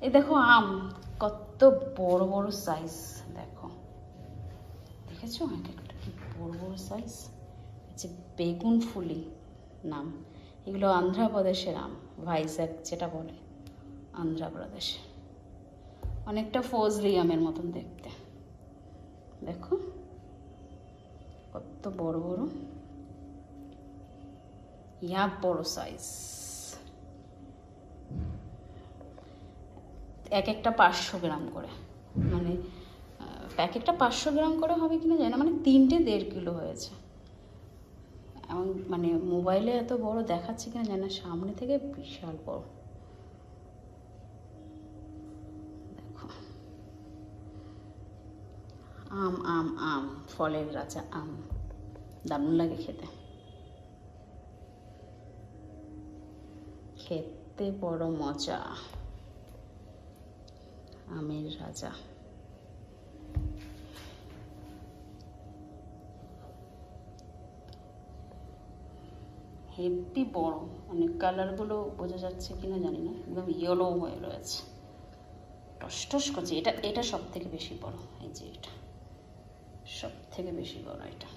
এই দেখো আম কত বড় বড় সাইজ, দেখো দেখেছো এক একটা কি বড় বড় সাইজ। হচ্ছে বেগুন ফুলি নাম, এগুলো অন্ধ্রপ্রদেশের আম, ভাইজ্যাক যেটা বলে অন্ধ্রপ্রদেশ। অনেকটা ফজলি আমের মতন দেখতে, দেখো কত বড় বড়, ইয়া বড় সাইজ। এক একটা 500 গ্রাম করে, মানে প্যাকেটটা 500 গ্রাম করে হবে কিনা জানি না, মানে 3টে 1.5 কিলো হয়েছে। এমন মানে মোবাইলে এত বড় দেখাচ্ছে কিনা জানি না, সামনে থেকে বিশাল বড়। দেখো আম আম আম, ফলের রাজা আম, দারুণ লাগে খেতে, খেতে বড় মজা। আমের রাজা। হেভি বড়, মানে কালারগুলো বোঝা যাচ্ছে কিনা জানি না, একদম ইয়েলো হয়ে রয়েছে, টস টস করছে। এটা এটা সব থেকে বেশি বড়, এই যে এটা সব থেকে বেশি বড় এটা।